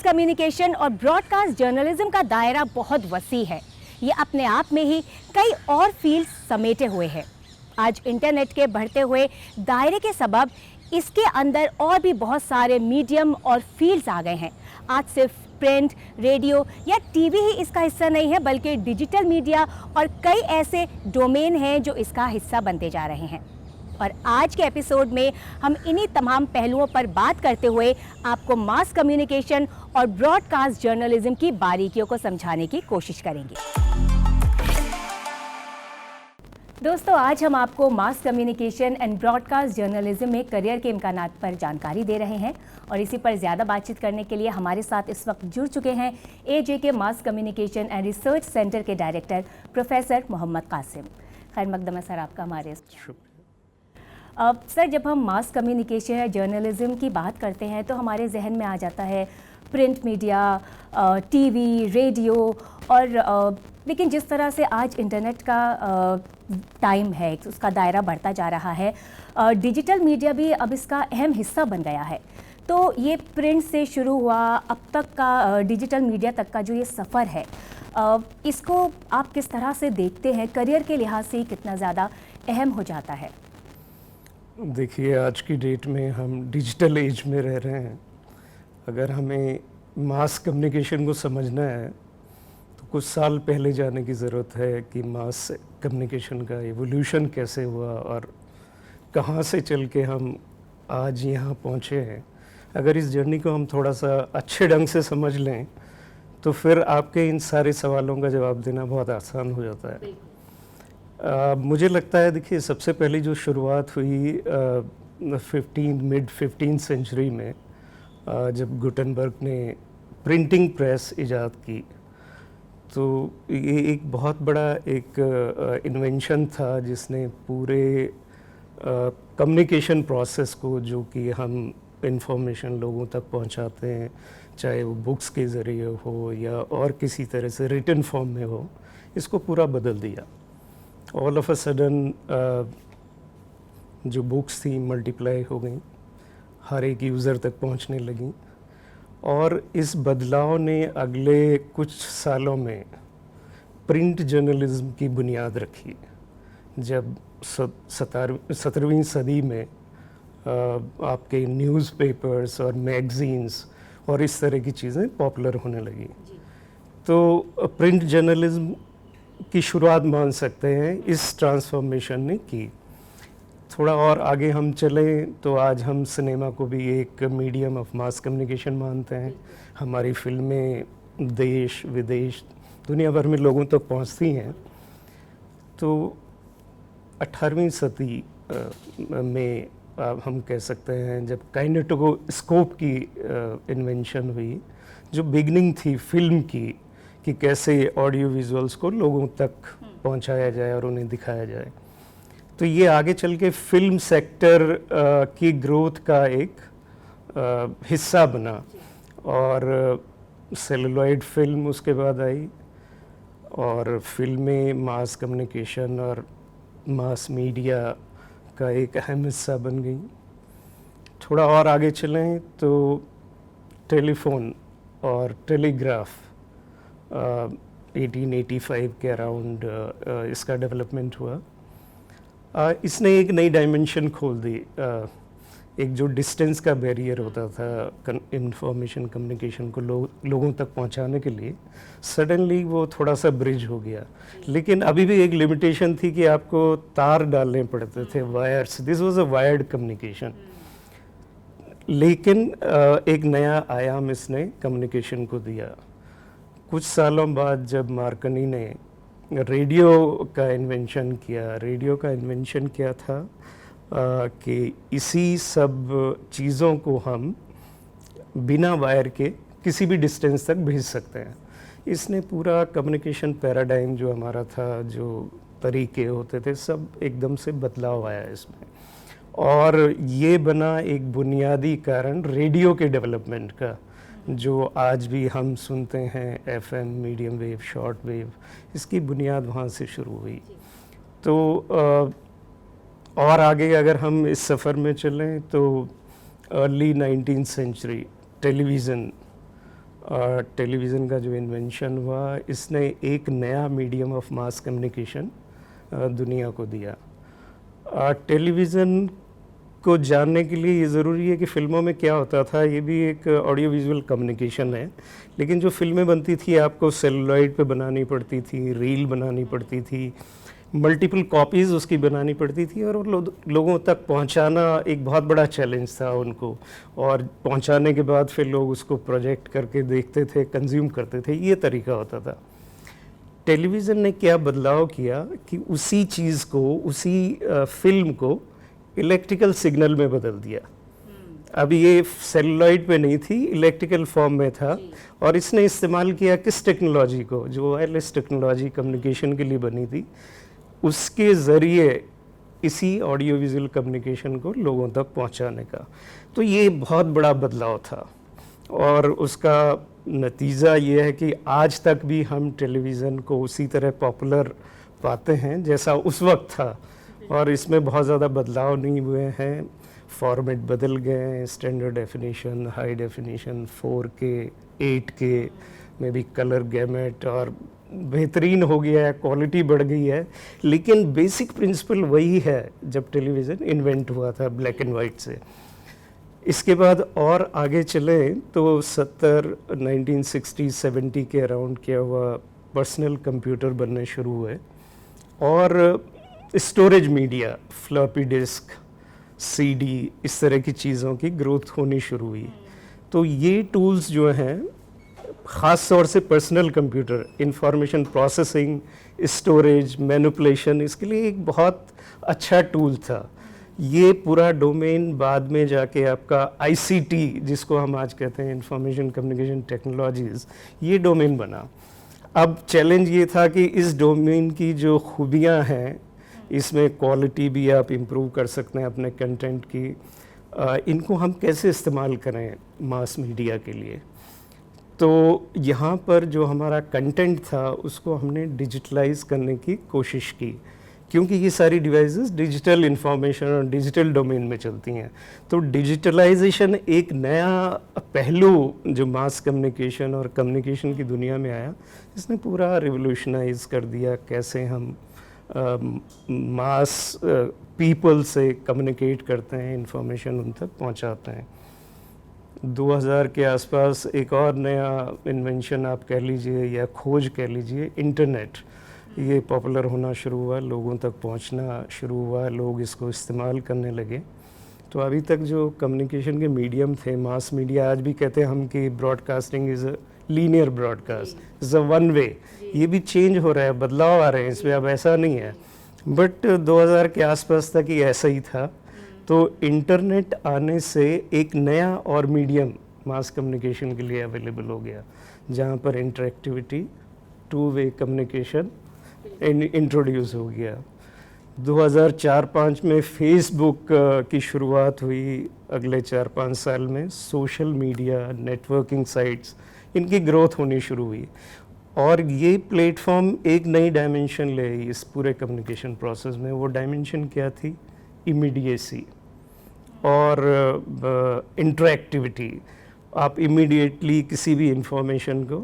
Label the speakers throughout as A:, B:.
A: Communication और broadcast journalism का दायरा बहुत वसी है। ये अपने आप में ही कई और फील्ड समेटे हुए है। आज इंटरनेट के बढ़ते हुए दायरे के सबब इसके अंदर और भी बहुत सारे मीडियम और फील्ड्स आ गए हैं। आज सिर्फ प्रिंट, रेडियो या टीवी ही इसका हिस्सा नहीं है, बल्कि डिजिटल मीडिया और कई ऐसे डोमेन हैं जो इसका हिस्सा बनते जा रहे हैं। और आज के एपिसोड में हम इन्हीं तमाम पहलुओं पर बात करते हुए आपको मास कम्युनिकेशन और ब्रॉडकास्ट जर्नलिज्म की बारीकियों को समझाने की कोशिश करेंगे। दोस्तों, आज हम आपको mass communication and broadcast journalism में करियर के इम्कानात पर जानकारी दे रहे हैं और इसी पर ज़्यादा बातचीत करने के लिए हमारे साथ इस वक्त जुड़ चुके हैं AJK mass communication and research centre के डायरेक्टर प्रोफेसर मोहम्मद कासिम। खैर मकदम है सर आपका हमारे। सर, जब हम मास कम्युनिकेशन या जर्नलिज्म की बात करते हैं तो हमारे जहन में आ जाता है प्रिंट मीडिया, टीवी, रेडियो और लेकिन जिस तरह से आज इंटरनेट का टाइम है, उसका दायरा बढ़ता जा रहा है, डिजिटल मीडिया भी अब इसका अहम हिस्सा बन गया है। तो ये प्रिंट से शुरू हुआ अब तक का डिजिटल मीडिया तक का जो ये सफ़र है, इसको आप किस तरह से देखते हैं? करियर के लिहाज से कितना ज़्यादा अहम हो जाता है?
B: देखिए, आज की डेट में हम डिजिटल एज में रह रहे हैं। अगर हमें मास कम्युनिकेशन को समझना है तो कुछ साल पहले जाने की ज़रूरत है कि मास कम्युनिकेशन का एवोल्यूशन कैसे हुआ और कहाँ से चल के हम आज यहाँ पहुँचे हैं। अगर इस जर्नी को हम थोड़ा सा अच्छे ढंग से समझ लें तो फिर आपके इन सारे सवालों का जवाब देना बहुत आसान हो जाता है। मुझे लगता है, देखिए, सबसे पहली जो शुरुआत हुई मिड 15 सेंचुरी में, जब गुटेनबर्ग ने प्रिंटिंग प्रेस इजाद की, तो ये एक बहुत बड़ा एक इन्वेंशन था जिसने पूरे कम्युनिकेशन प्रोसेस को, जो कि हम इंफॉर्मेशन लोगों तक पहुंचाते हैं, चाहे वो बुक्स के ज़रिए हो या और किसी तरह से रिटन फॉर्म में हो, इसको पूरा बदल दिया। ऑल ऑफ अ सडन जो बुक्स थी मल्टीप्लाई हो गई, हर एक यूज़र तक पहुंचने लगी और इस बदलाव ने अगले कुछ सालों में प्रिंट जर्नलिज्म की बुनियाद रखी। जब 17वीं सदी में आपके न्यूज़पेपर्स और मैगज़ीन्स और इस तरह की चीज़ें पॉपुलर होने लगी, तो प्रिंट जर्नलिज्म की शुरुआत मान सकते हैं इस ट्रांसफॉर्मेशन ने की। थोड़ा और आगे हम चलें तो आज हम सिनेमा को भी एक मीडियम ऑफ मास कम्युनिकेशन मानते हैं। हमारी फिल्में देश विदेश दुनिया भर में लोगों तक पहुंचती हैं। तो 18वीं सदी में हम कह सकते हैं, जब काइनेटोस्कोप की इन्वेंशन हुई, जो बिगनिंग थी फिल्म की, कि कैसे ऑडियो विजुअल्स को लोगों तक पहुंचाया जाए और उन्हें दिखाया जाए, तो ये आगे चल के फिल्म सेक्टर की ग्रोथ का एक हिस्सा बना और सेलुलॉइड फिल्म उसके बाद आई और फिल्में मास कम्युनिकेशन और मास मीडिया का एक अहम हिस्सा बन गई। थोड़ा और आगे चलें तो टेलीफोन और टेलीग्राफ 1885 के अराउंड इसका डेवलपमेंट हुआ। इसने एक नई डायमेंशन खोल दी। एक जो डिस्टेंस का बैरियर होता था इंफॉर्मेशन कम्युनिकेशन को लोगों तक पहुंचाने के लिए, सडनली वो थोड़ा सा ब्रिज हो गया। लेकिन अभी भी एक लिमिटेशन थी कि आपको तार डालने पड़ते थे, wires. This was a wired communication. लेकिन एक नया आयाम इसने कम्युनिकेशन को दिया। कुछ सालों बाद जब मार्कनी ने रेडियो का इन्वेंशन किया, रेडियो का इन्वेंशन क्या था कि इसी सब चीज़ों को हम बिना वायर के किसी भी डिस्टेंस तक भेज सकते हैं। इसने पूरा कम्युनिकेशन पैराडाइम जो हमारा था, जो तरीके होते थे, सब एकदम से बदलाव आया इसमें। और ये बना एक बुनियादी कारण रेडियो के डेवलपमेंट का, जो आज भी हम सुनते हैं, FM, medium wave, short wave, इसकी बुनियाद वहाँ से शुरू हुई। तो और आगे अगर हम इस सफ़र में चलें तो early 19th century television television का जो इन्वेंशन हुआ, इसने एक नया मीडियम ऑफ मास कम्युनिकेशन दुनिया को दिया। टेलीविज़न को जानने के लिए ये ज़रूरी है कि फ़िल्मों में क्या होता था, ये भी एक ऑडियो विजुअल कम्युनिकेशन है, लेकिन जो फ़िल्में बनती थी आपको सेलुलॉइड पे बनानी पड़ती थी, रील बनानी पड़ती थी, मल्टीपल कॉपीज़ उसकी बनानी पड़ती थी, और लोगों तक पहुंचाना एक बहुत बड़ा चैलेंज था उनको, और पहुंचाने के बाद फिर लोग उसको प्रोजेक्ट करके देखते थे, कंज्यूम करते थे, ये तरीका होता था। टेलीविज़न ने क्या बदलाव किया कि उसी चीज़ को, उसी फिल्म को इलेक्ट्रिकल सिग्नल में बदल दिया। अब ये सेलुलॉइड पे नहीं थी, इलेक्ट्रिकल फॉर्म में था, और इसने इस्तेमाल किया किस टेक्नोलॉजी को, जो वायरलेस टेक्नोलॉजी कम्युनिकेशन के लिए बनी थी, उसके ज़रिए इसी ऑडियो विजुअल कम्युनिकेशन को लोगों तक पहुंचाने का। तो ये बहुत बड़ा बदलाव था, और उसका नतीजा ये है कि आज तक भी हम टेलीविज़न को उसी तरह पॉपुलर पाते हैं जैसा उस वक्त था, और इसमें बहुत ज़्यादा बदलाव नहीं हुए हैं। फॉर्मेट बदल गए हैं, standard definition, high definition, 4K, 8K में भी कलर गैमेट और बेहतरीन हो गया है, क्वालिटी बढ़ गई है, लेकिन बेसिक प्रिंसिपल वही है जब टेलीविज़न इन्वेंट हुआ था ब्लैक एंड वाइट से। इसके बाद और आगे चले तो 1960-70 के अराउंड क्या हुआ, पर्सनल कंप्यूटर बनने शुरू हुए, और storage media, floppy disk, CD, इस तरह की चीज़ों की ग्रोथ होनी शुरू हुई। तो ये टूल्स जो हैं, ख़ास तौर से personal computer, information processing, storage, manipulation, इसके लिए एक बहुत अच्छा टूल था। ये पूरा डोमेन बाद में जाके आपका आईसीटी, जिसको हम आज कहते हैं इंफॉर्मेशन कम्युनिकेशन टेक्नोलॉजीज़, ये डोमेन बना। अब चैलेंज ये था कि इस डोमेन की जो खूबियाँ हैं, इसमें क्वालिटी भी आप इम्प्रूव कर सकते हैं अपने कंटेंट की, इनको हम कैसे इस्तेमाल करें मास मीडिया के लिए। तो यहाँ पर जो हमारा कंटेंट था उसको हमने डिजिटलाइज करने की कोशिश की, क्योंकि ये सारी डिवाइसेस डिजिटल इंफॉर्मेशन और डिजिटल डोमेन में चलती हैं। तो डिजिटलाइजेशन एक नया पहलू जो मास कम्युनिकेशन और कम्युनिकेशन की दुनिया में आया, इसने पूरा रिवोल्यूशनाइज कर दिया कैसे हम मास पीपल से कम्युनिकेट करते हैं, इंफॉर्मेशन उन तक पहुंचाते हैं। 2000 के आसपास एक और नया इन्वेंशन आप कह लीजिए या खोज कह लीजिए, इंटरनेट, ये पॉपुलर होना शुरू हुआ, लोगों तक पहुंचना शुरू हुआ, लोग इसको इस्तेमाल करने लगे। तो अभी तक जो कम्युनिकेशन के मीडियम थे, मास मीडिया, आज भी कहते हैं हम कि broadcasting is a linear broadcast, is a one way, ये भी चेंज हो रहा है, बदलाव आ रहे हैं इसमें, अब ऐसा नहीं है, बट 2000 के आसपास तक ये ऐसा ही था। तो इंटरनेट आने से एक नया और मीडियम मास कम्युनिकेशन के लिए अवेलेबल हो गया, जहाँ पर interactivity, two way communication introduce हो गया। 2004-05 में फेसबुक की शुरुआत हुई। अगले 4-5 साल में सोशल मीडिया, नेटवर्किंग साइट्स, इनकी ग्रोथ होनी शुरू हुई, और ये प्लेटफॉर्म एक नई डायमेंशन ले आई इस पूरे कम्युनिकेशन प्रोसेस में। वो डायमेंशन क्या थी? इमीडिएसी और इंटरैक्टिविटी। आप इमीडिएटली किसी भी इंफॉर्मेशन को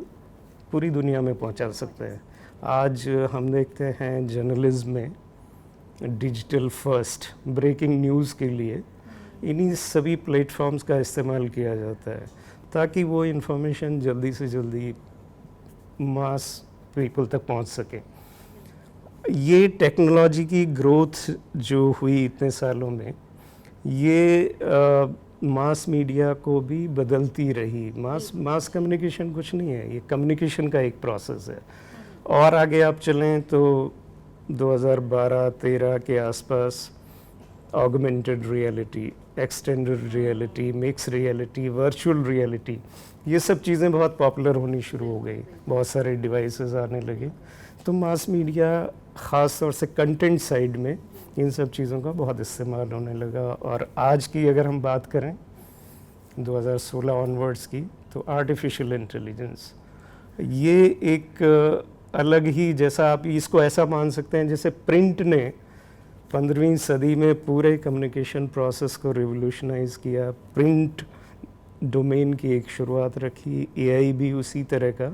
B: पूरी दुनिया में पहुंचा सकते हैं। आज हम देखते हैं जर्नलिज्म में डिजिटल फर्स्ट ब्रेकिंग न्यूज़ के लिए इन्हीं सभी प्लेटफॉर्म्स का इस्तेमाल किया जाता है, ताकि वो इंफॉर्मेशन जल्दी से जल्दी मास पीपल तक पहुंच सके। ये टेक्नोलॉजी की ग्रोथ जो हुई इतने सालों में, ये मास मीडिया को भी बदलती रही। मास कम्युनिकेशन कुछ नहीं है, ये कम्युनिकेशन का एक प्रोसेस है। और आगे आप चलें तो 2012-13 के आसपास augmented reality, extended reality, mix reality, virtual reality, ये सब चीज़ें बहुत पॉपुलर होनी शुरू हो गई, बहुत सारे डिवाइसेस आने लगे। तो मास मीडिया ख़ास तौर से कंटेंट साइड में इन सब चीज़ों का बहुत इस्तेमाल होने लगा। और आज की अगर हम बात करें 2016 ऑनवर्ड्स की, तो आर्टिफिशियल इंटेलिजेंस, ये एक अलग ही, जैसा आप इसको ऐसा मान सकते हैं जैसे प्रिंट ने 15वीं सदी में पूरे कम्युनिकेशन प्रोसेस को रिवोल्यूशनाइज किया। प्रिंट डोमेन की एक शुरुआत रखी, एआई भी उसी तरह का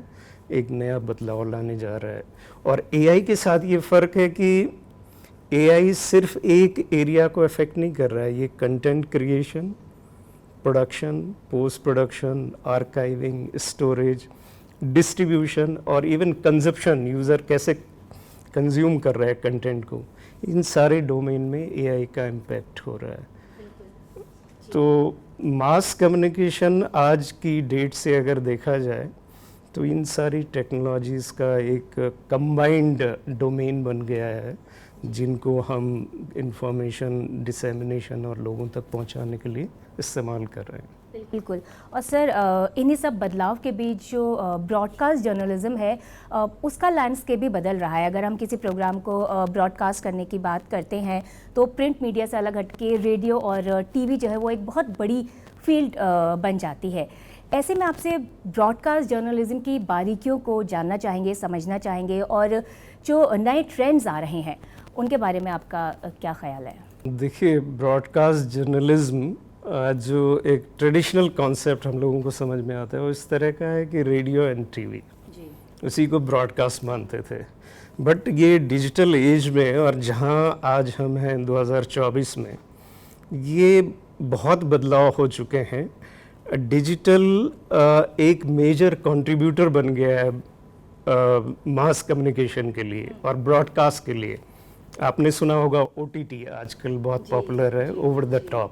B: एक नया बदलाव लाने जा रहा है। और एआई के साथ ये फ़र्क है कि एआई सिर्फ एक एरिया को अफेक्ट नहीं कर रहा है, ये content creation, production, post production, archiving, storage, distribution और इवन कंजप्शन, यूज़र कैसे कंज्यूम कर रहा है कंटेंट को, इन सारे डोमेन में एआई का इम्पैक्ट हो रहा है। तो मास कम्युनिकेशन आज की डेट से अगर देखा जाए तो इन सारी टेक्नोलॉजीज़ का एक कंबाइंड डोमेन बन गया है, जिनको हम इंफॉर्मेशन डिसेमिनेशन और लोगों तक पहुंचाने के लिए इस्तेमाल कर रहे हैं।
A: बिल्कुल। और सर इन्हीं सब बदलाव के बीच जो ब्रॉडकास्ट जर्नलिज्म है उसका लैंडस्केप भी बदल रहा है। अगर हम किसी प्रोग्राम को ब्रॉडकास्ट करने की बात करते हैं तो प्रिंट मीडिया से अलग हटके रेडियो और टीवी जो है वो एक बहुत बड़ी फील्ड बन जाती है। ऐसे में आपसे ब्रॉडकास्ट जर्नलिज्म की बारीकियों को जानना चाहेंगे, समझना चाहेंगे और जो नए ट्रेंड्स आ रहे हैं उनके बारे में आपका क्या ख्याल है?
B: देखिए, ब्रॉडकास्ट जर्नलिज्म जो एक ट्रेडिशनल कॉन्सेप्ट हम लोगों को समझ में आता है वो इस तरह का है कि रेडियो एंड टीवी उसी को ब्रॉडकास्ट मानते थे। बट ये डिजिटल एज में और जहाँ आज हम हैं 2024 में, ये बहुत बदलाव हो चुके हैं। डिजिटल एक मेजर कंट्रीब्यूटर बन गया है मास कम्युनिकेशन के लिए और ब्रॉडकास्ट के लिए। आपने सुना होगा ओटीटी आजकल बहुत पॉपुलर है, over the top.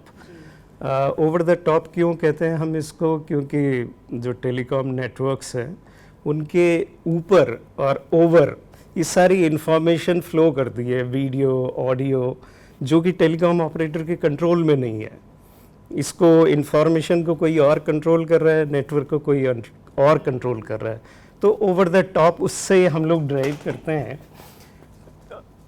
B: Over the top क्यों कहते हैं हम इसको? क्योंकि जो टेलीकॉम नेटवर्क्स हैं उनके ऊपर और ओवर ये सारी इंफॉर्मेशन फ्लो करती है, वीडियो, ऑडियो, जो कि टेलीकॉम ऑपरेटर के कंट्रोल में नहीं है। इसको इंफॉर्मेशन को कोई और कंट्रोल कर रहा है, नेटवर्क को कोई और कंट्रोल कर रहा है। तो ओवर द टॉप उससे हम लोग ड्राइव करते हैं।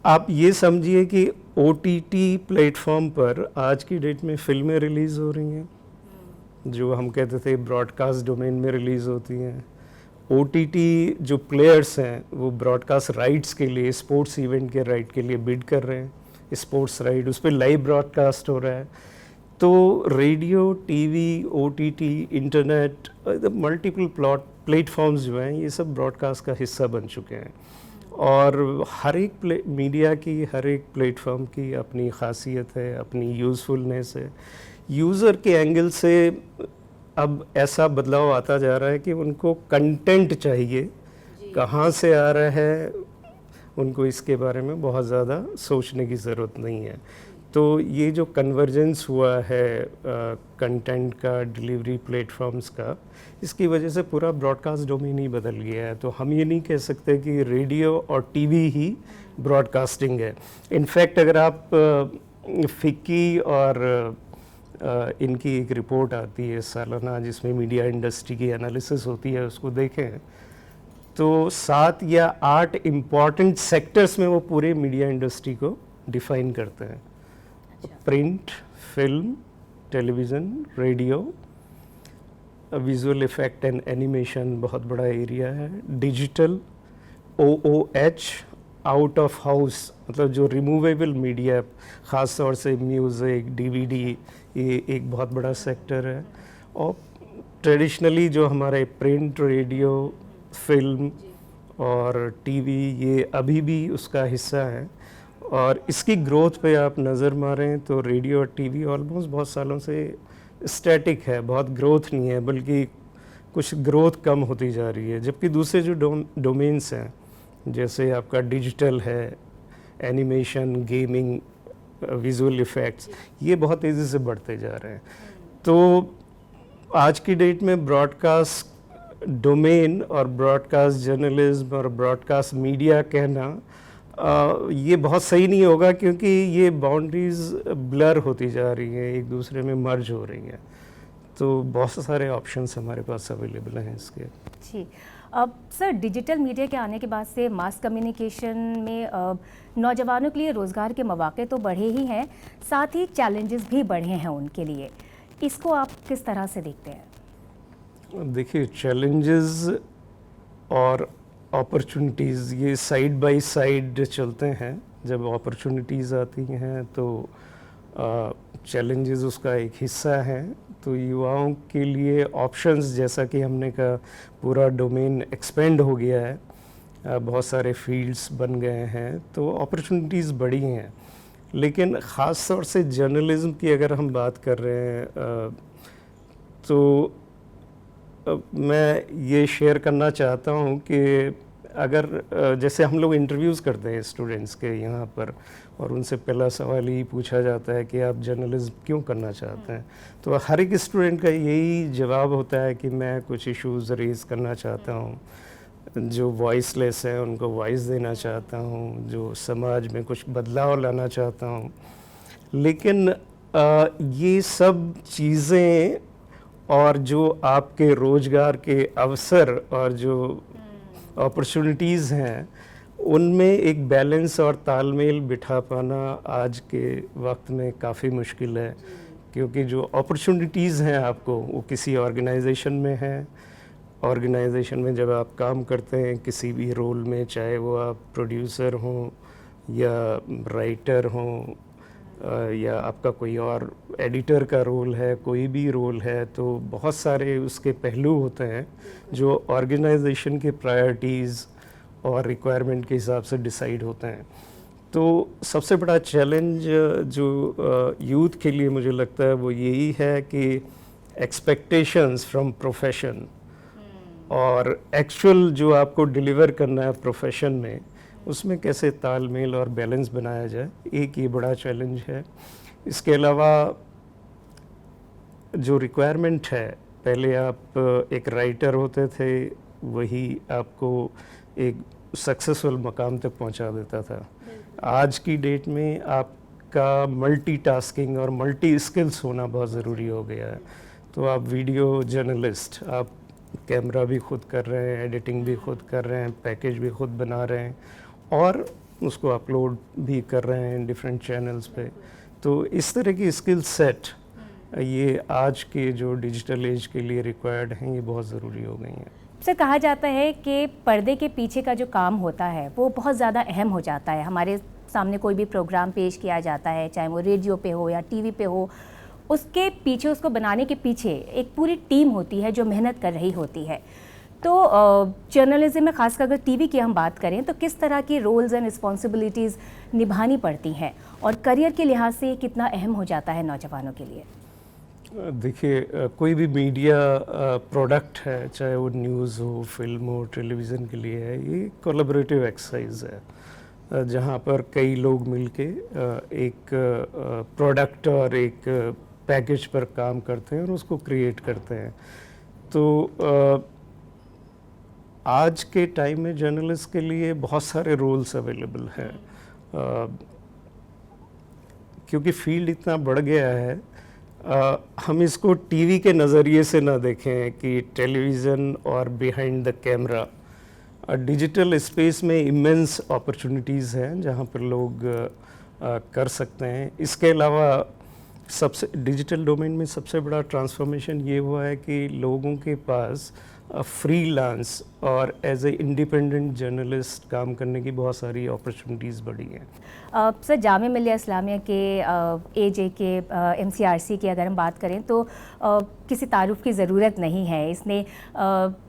B: आप ये समझिए कि ओटीटी प्लेटफॉर्म पर आज की डेट में फिल्में रिलीज़ हो रही हैं, जो हम कहते थे ब्रॉडकास्ट डोमेन में रिलीज़ होती हैं। ओटीटी जो प्लेयर्स हैं वो ब्रॉडकास्ट राइट्स के लिए, स्पोर्ट्स इवेंट के राइट के लिए बिड कर रहे हैं, स्पोर्ट्स राइट, उस पर लाइव ब्रॉडकास्ट हो रहा है। तो radio, TV, OTT, internet, multiple platforms जो हैं ये सब ब्रॉडकास्ट का हिस्सा बन चुके हैं। और हर एक मीडिया की, हर एक प्लेटफॉर्म की अपनी खासियत है, अपनी यूज़फुलनेस है। यूज़र के एंगल से अब ऐसा बदलाव आता जा रहा है कि उनको कंटेंट चाहिए, कहाँ से आ रहा है उनको इसके बारे में बहुत ज़्यादा सोचने की ज़रूरत नहीं है। तो ये जो कन्वर्जेंस हुआ है कंटेंट का, डिलीवरी प्लेटफॉर्म्स का, इसकी वजह से पूरा ब्रॉडकास्ट डोमेन ही बदल गया है। तो हम ये नहीं कह सकते कि रेडियो और टीवी ही ब्रॉडकास्टिंग है। इनफैक्ट अगर आप फिक्की और इनकी एक रिपोर्ट आती है सालाना जिसमें मीडिया इंडस्ट्री की एनालिसिस होती है, उसको देखें तो 7 या 8 इम्पॉर्टेंट सेक्टर्स में वो पूरे मीडिया इंडस्ट्री को डिफाइन करते हैं। Print, film, television, radio, visual effect and animation बहुत बड़ा एरिया है, digital, OOH, out of house मतलब जो रिमूवेबल मीडिया, ख़ास तौर से म्यूज़िक, डीवीडी, ये एक बहुत बड़ा सेक्टर है। और ट्रेडिशनली जो हमारे प्रिंट, रेडियो, फिल्म और टीवी, ये अभी भी उसका हिस्सा है। और इसकी ग्रोथ पे आप नज़र मारें तो रेडियो और टीवी ऑलमोस्ट बहुत सालों से स्टैटिक है, बहुत ग्रोथ नहीं है, बल्कि कुछ ग्रोथ कम होती जा रही है। जबकि दूसरे जो डोमेन्स हैं, जैसे आपका डिजिटल है, एनिमेशन, गेमिंग, विजुअल इफ़ेक्ट्स, ये बहुत तेज़ी से बढ़ते जा रहे हैं। तो आज की डेट में ब्रॉडकास्ट डोमेन और ब्रॉडकास्ट जर्नलिज्म और ब्रॉडकास्ट मीडिया कहना ये बहुत सही नहीं होगा, क्योंकि ये बाउंड्रीज़ ब्लर होती जा रही हैं, एक दूसरे में मर्ज हो रही हैं। तो बहुत सारे ऑप्शंस हमारे पास अवेलेबल हैं इसके।
A: जी, अब सर डिजिटल मीडिया के आने के बाद से मास कम्युनिकेशन में नौजवानों के लिए रोज़गार के मौके तो बढ़े ही हैं, साथ ही चैलेंजेस भी बढ़े हैं उनके लिए। इसको आप किस तरह से देखते हैं?
B: देखिए, चैलेंजेस और अपॉर्चुनिटीज़ ये साइड बाय साइड चलते हैं। जब अपॉर्चुनिटीज़ आती हैं तो चैलेंजेस उसका एक हिस्सा है। तो युवाओं के लिए ऑप्शंस, जैसा कि हमने कहा, पूरा डोमेन एक्सपेंड हो गया है, बहुत सारे फील्ड्स बन गए हैं, तो अपॉर्चुनिटीज़ बढ़ी हैं। लेकिन ख़ास तौर से जर्नलिज़्म की अगर हम बात कर रहे हैं तो मैं ये शेयर करना चाहता हूँ कि अगर जैसे हम लोग इंटरव्यूज़ करते हैं स्टूडेंट्स के यहाँ पर, और उनसे पहला सवाल यही पूछा जाता है कि आप जर्नलिज्म क्यों करना चाहते हैं, तो हर एक स्टूडेंट का यही जवाब होता है कि मैं कुछ इश्यूज़ रेज़ करना चाहता हूँ, जो वॉइसलेस हैं उनको वॉइस देना चाहता हूँ, जो समाज में कुछ बदलाव लाना चाहता हूँ। लेकिन ये सब चीज़ें और जो आपके रोज़गार के अवसर और जो अपॉर्चुनिटीज़ हैं, उनमें एक बैलेंस और तालमेल बिठा पाना आज के वक्त में काफ़ी मुश्किल है, क्योंकि जो अपॉर्चुनिटीज़ हैं आपको, वो किसी ऑर्गेनाइजेशन में हैं। ऑर्गेनाइजेशन में जब आप काम करते हैं किसी भी रोल में, चाहे वो आप प्रोड्यूसर हों या राइटर हों या आपका कोई और एडिटर का रोल है, कोई भी रोल है, तो बहुत सारे उसके पहलू होते हैं जो ऑर्गेनाइजेशन के प्रायोरिटीज़ और रिक्वायरमेंट के हिसाब से डिसाइड होते हैं। तो सबसे बड़ा चैलेंज जो यूथ के लिए मुझे लगता है वो यही है कि एक्सपेक्टेशंस फ्रॉम प्रोफेशन और एक्चुअल जो आपको डिलीवर करना है प्रोफेशन में, उसमें कैसे तालमेल और बैलेंस बनाया जाए, एक ये बड़ा चैलेंज है। इसके अलावा जो रिक्वायरमेंट है, पहले आप एक राइटर होते थे, वही आपको एक सक्सेसफुल मकाम तक पहुंचा देता था। आज की डेट में आपका मल्टीटास्किंग और मल्टी स्किल्स होना बहुत ज़रूरी हो गया है। तो आप वीडियो जर्नलिस्ट, आप कैमरा भी खुद कर रहे हैं, एडिटिंग भी खुद कर रहे हैं, पैकेज भी खुद बना रहे हैं और उसको अपलोड भी कर रहे हैं डिफरेंट चैनल्स पे। तो इस तरह की स्किल सेट ये आज के जो डिजिटल एज के लिए रिक्वायर्ड हैं, ये बहुत ज़रूरी हो गई हैं।
A: सर, कहा जाता है कि पर्दे के पीछे का जो काम होता है वो बहुत ज़्यादा अहम हो जाता है। हमारे सामने कोई भी प्रोग्राम पेश किया जाता है, चाहे वो रेडियो पे हो या टीवी पे हो, उसके पीछे, उसको बनाने के पीछे एक पूरी टीम होती है जो मेहनत कर रही होती है। तो जर्नलिज्म में खासकर अगर टीवी की हम बात करें तो किस तरह की रोल्स एंड रिस्पॉन्सिबिलिटीज़ निभानी पड़ती हैं और करियर के लिहाज से कितना अहम हो जाता है नौजवानों के लिए?
B: देखिए, कोई भी मीडिया प्रोडक्ट है, चाहे वो न्यूज़ हो, फिल्म हो, टेलीविज़न के लिए है, ये कोलैबोरेटिव एक्सरसाइज है, जहाँ पर कई लोग मिलके एक प्रोडक्ट और एक पैकेज पर काम करते हैं और उसको क्रिएट करते हैं। तो आज के टाइम में जर्नलिस्ट के लिए बहुत सारे रोल्स अवेलेबल हैं, क्योंकि फील्ड इतना बढ़ गया है। हम इसको टीवी के नज़रिए से ना देखें कि टेलीविज़न और behind the camera, digital space में इमेंस अपॉर्चुनिटीज़ हैं जहाँ पर लोग कर सकते हैं। इसके अलावा सबसे डिजिटल डोमेन में सबसे बड़ा ट्रांसफॉर्मेशन ये हुआ है कि लोगों के पास फ्रीलांस और एज ए इंडिपेंडेंट जर्नलिस्ट काम करने की बहुत सारी अपॉर्चुनिटीज़ बढ़ी हैं।
A: सर, जामिया मिल्लिया इस्लामिया के AJK MCRC की अगर हम बात करें तो किसी तारुफ की ज़रूरत नहीं है। इसने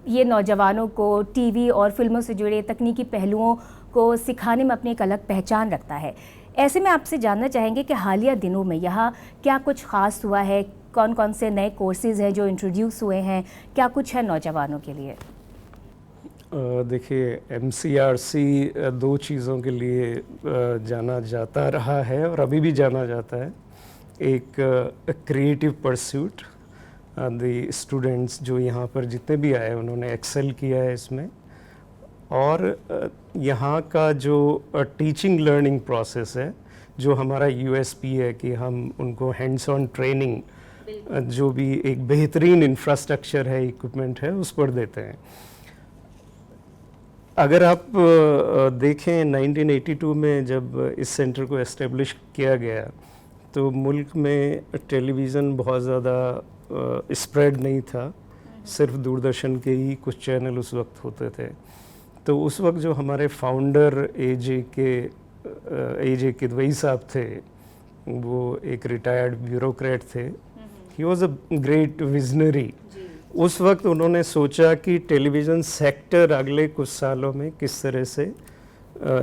A: ये नौजवानों को टीवी और फिल्मों से जुड़े तकनीकी पहलुओं को सिखाने में अपनी एक अलग पहचान रखता है। ऐसे में आपसे जानना चाहेंगे कि हालिया दिनों में यहाँ क्या कुछ ख़ास हुआ है, कौन कौन से नए कोर्सेज़ हैं जो इंट्रोड्यूस हुए हैं, क्या कुछ है नौजवानों के लिए?
B: देखिए, MCRC दो चीज़ों के लिए जाना जाता रहा है और अभी भी जाना जाता है। एक क्रिएटिव परस्यूट, द स्टूडेंट्स जो यहाँ पर जितने भी आए उन्होंने एक्सेल किया है इसमें, और यहाँ का जो टीचिंग लर्निंग प्रोसेस है, जो हमारा USP है कि हम उनको हैंड्स ऑन ट्रेनिंग, जो भी एक बेहतरीन इंफ्रास्ट्रक्चर है, इक्विपमेंट है, उस पर देते हैं। अगर आप देखें 1982 में जब इस सेंटर को एस्टेब्लिश किया गया तो मुल्क में टेलीविज़न बहुत ज़्यादा स्प्रेड नहीं था, सिर्फ दूरदर्शन के ही कुछ चैनल उस वक्त होते थे। तो उस वक्त जो हमारे फाउंडर AJ किदवई साहब थे, वो एक रिटायर्ड ब्यूरोक्रेट थे, he was a great visionary. उस वक्त उन्होंने सोचा कि टेलीविज़न सेक्टर अगले कुछ सालों में किस तरह से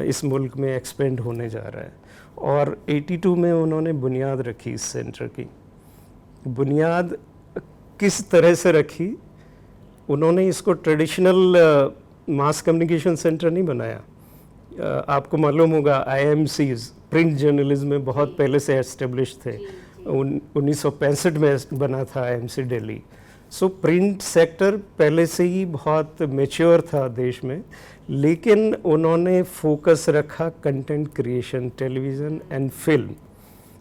B: इस मुल्क में एक्सपेंड होने जा रहा है, और 82 में उन्होंने बुनियाद रखी इस सेंटर की। बुनियाद किस तरह से रखी, उन्होंने इसको ट्रेडिशनल मास कम्युनिकेशन सेंटर नहीं बनाया। आपको मालूम होगा IMCs प्रिंट जर्नलिज्म में बहुत पहले से एस्टेब्लिश थे। 1965 में बना था IMC Delhi. So print sector पहले से ही बहुत मैच्योर था देश में, लेकिन उन्होंने फोकस रखा content creation, television and film,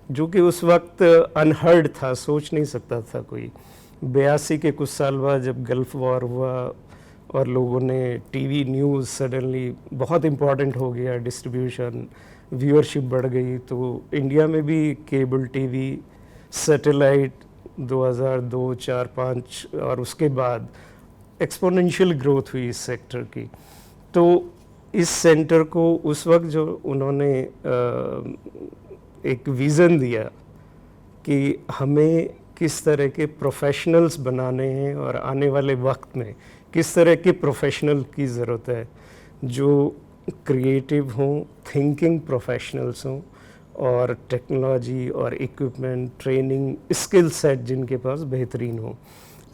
B: जो कि उस वक्त अनहर्ड था, सोच नहीं सकता था कोई। 82 के कुछ साल बाद जब गल्फ वॉर हुआ और लोगों ने टीवी न्यूज़ सडनली बहुत इम्पॉर्टेंट हो गया, डिस्ट्रीब्यूशन, व्यूअरशिप बढ़ गई, तो इंडिया में भी केबल टीवी, सैटेलाइट 2002, 4, 5 और उसके बाद एक्सपोनेंशियल ग्रोथ हुई इस सेक्टर की। तो इस सेंटर को उस वक्त जो उन्होंने एक विज़न दिया कि हमें किस तरह के प्रोफेशनल्स बनाने हैं और आने वाले वक्त में किस तरह के प्रोफेशनल की ज़रूरत है, जो क्रिएटिव हों, थिंकिंग प्रोफेशनल्स हों और टेक्नोलॉजी और इक्विपमेंट, ट्रेनिंग, स्किल सेट जिनके पास बेहतरीन हो।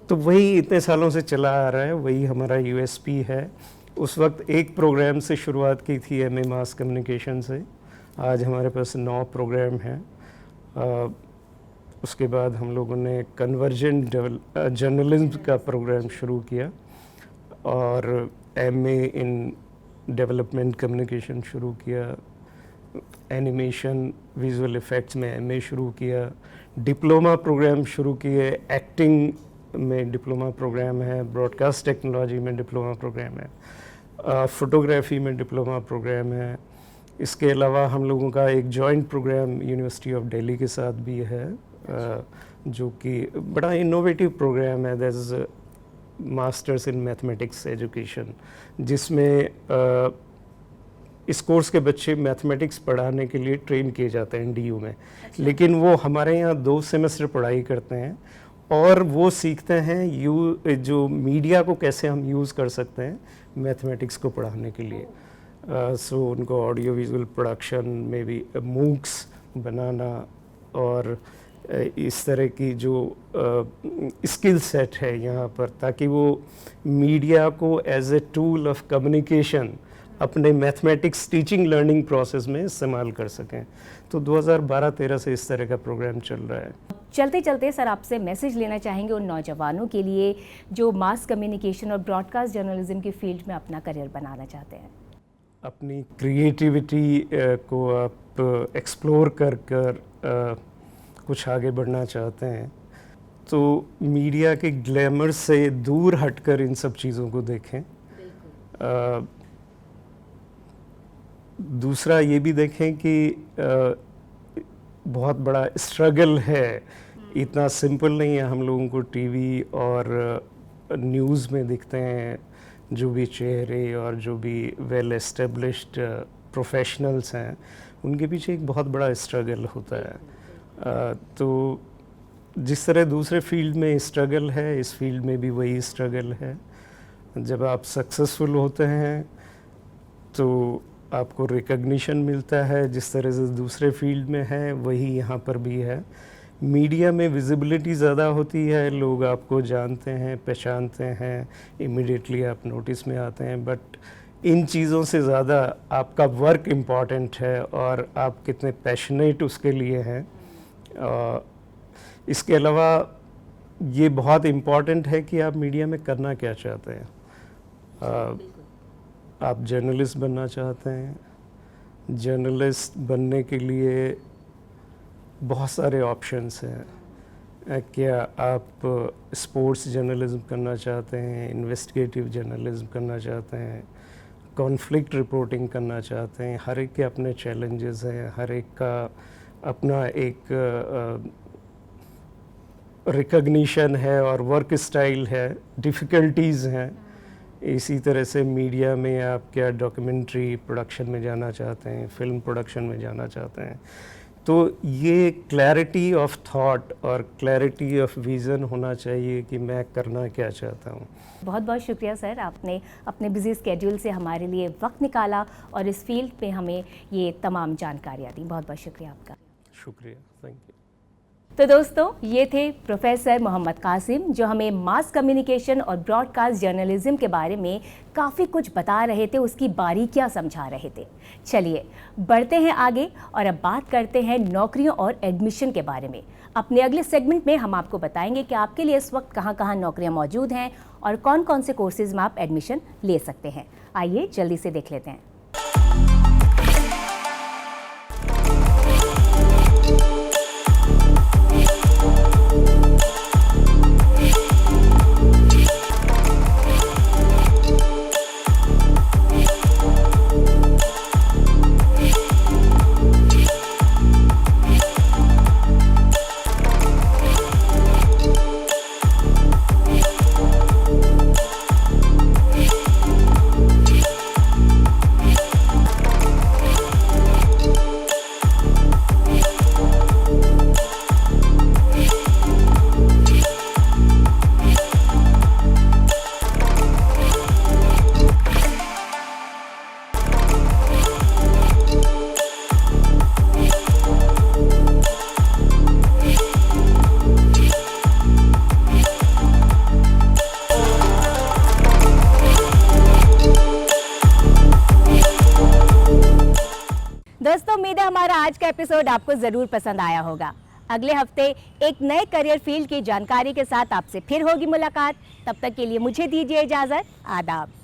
B: तो वही इतने सालों से चला आ रहा है, वही हमारा USP है। उस वक्त एक प्रोग्राम से शुरुआत की थी MA मास कम्युनिकेशन से, आज हमारे पास 9 प्रोग्राम हैं। उसके बाद हम लोगों ने कन्वर्जेंट जर्नलिज्म का प्रोग्राम शुरू किया और MA इन डेवलपमेंट कम्युनिकेशन शुरू किया, एनिमेशन विजुअल इफ़ेक्ट्स में MA शुरू किया, डिप्लोमा प्रोग्राम शुरू किए, एक्टिंग में डिप्लोमा प्रोग्राम है, ब्रॉडकास्ट टेक्नोलॉजी में डिप्लोमा प्रोग्राम है, फोटोग्राफी में डिप्लोमा प्रोग्राम है। इसके अलावा हम लोगों का एक joint programme university of Delhi के साथ भी है, जो कि बड़ा इनोवेटिव प्रोग्राम है, that is masters in mathematics education, जिसमें इस कोर्स के बच्चे मैथमेटिक्स पढ़ाने के लिए ट्रेन किए जाते हैं DU में। अच्छा। लेकिन वो हमारे यहाँ 2 सेमेस्टर पढ़ाई करते हैं और वो सीखते हैं जो मीडिया को कैसे हम यूज़ कर सकते हैं मैथमेटिक्स को पढ़ाने के लिए। सो उनको ऑडियो विजुअल प्रोडक्शन में भी मूक्स बनाना और इस तरह की जो स्किल सेट है यहाँ पर, ताकि वो मीडिया को as a tool of communication अपने मैथमेटिक्स टीचिंग लर्निंग प्रोसेस में इस्तेमाल कर सकें। तो 2012-13 से इस तरह का प्रोग्राम चल रहा है।
A: चलते चलते सर आपसे मैसेज लेना चाहेंगे उन नौजवानों के लिए जो मास कम्युनिकेशन और ब्रॉडकास्ट जर्नलिज्म की फील्ड में अपना करियर बनाना चाहते हैं।
B: अपनी क्रिएटिविटी को आप एक्सप्लोर कर कुछ आगे बढ़ना चाहते हैं तो मीडिया के ग्लैमर से दूर हटकर इन सब चीज़ों को देखें। दूसरा ये भी देखें कि बहुत बड़ा स्ट्रगल है, इतना सिंपल नहीं है। हम लोगों को टीवी और न्यूज़ में दिखते हैं जो भी चेहरे और जो भी वेल एस्टेब्लिश्ड प्रोफेशनल्स हैं, उनके पीछे एक बहुत बड़ा स्ट्रगल होता है। तो जिस तरह दूसरे फील्ड में स्ट्रगल है, इस फील्ड में भी वही स्ट्रगल है। जब आप सक्सेसफुल होते हैं तो आपको रिकग्निशन मिलता है, जिस तरह से दूसरे फील्ड में है वही यहाँ पर भी है। मीडिया में विजिबिलिटी ज़्यादा होती है, लोग आपको जानते हैं, पहचानते हैं, इमीडिएटली आप नोटिस में आते हैं, बट इन चीज़ों से ज़्यादा आपका वर्क इम्पॉर्टेंट है और आप कितने पैशनेट उसके लिए हैं। इसके अलावा ये बहुत इम्पॉर्टेंट है कि आप मीडिया में करना क्या चाहते हैं। आप जर्नलिस्ट बनना चाहते हैं, जर्नलिस्ट बनने के लिए बहुत सारे ऑप्शंस हैं। क्या आप स्पोर्ट्स जर्नलिज्म करना चाहते हैं, इन्वेस्टिगेटिव जर्नलिज्म करना चाहते हैं, कॉन्फ्लिक्ट रिपोर्टिंग करना चाहते हैं। हर एक के अपने चैलेंजेस हैं, हर एक का अपना एक रिकग्निशन है और वर्क स्टाइल है, डिफ़िकल्टीज़ हैं। इसी तरह से मीडिया में आप क्या डॉक्यूमेंट्री प्रोडक्शन में जाना चाहते हैं, फिल्म प्रोडक्शन में जाना चाहते हैं, तो ये क्लैरिटी ऑफ थॉट और क्लैरिटी ऑफ विज़न होना चाहिए कि मैं करना क्या चाहता हूँ।
A: बहुत बहुत शुक्रिया सर, आपने अपने बिजी स्केड्यूल से हमारे लिए वक्त निकाला और इस फील्ड पे हमें ये तमाम जानकारियाँ दी। बहुत बहुत शुक्रिया आपका।
B: शुक्रिया, थैंक यू।
A: तो दोस्तों, ये थे प्रोफेसर मोहम्मद कासिम, जो हमें मास कम्युनिकेशन और ब्रॉडकास्ट जर्नलिज्म के बारे में काफ़ी कुछ बता रहे थे, उसकी बारीकियां समझा रहे थे। चलिए बढ़ते हैं आगे और अब बात करते हैं नौकरियों और एडमिशन के बारे में। अपने अगले सेगमेंट में हम आपको बताएंगे कि आपके लिए इस वक्त कहाँ कहाँ नौकरियाँ मौजूद हैं और कौन कौन से कोर्सेज में आप एडमिशन ले सकते हैं। आइए जल्दी से देख लेते हैं। दोस्तों, उम्मीद है हमारा आज का एपिसोड आपको ज़रूर पसंद आया होगा। अगले हफ्ते एक नए करियर फील्ड की जानकारी के साथ आपसे फिर होगी मुलाकात। तब तक के लिए मुझे दीजिए इजाज़त। आदाब।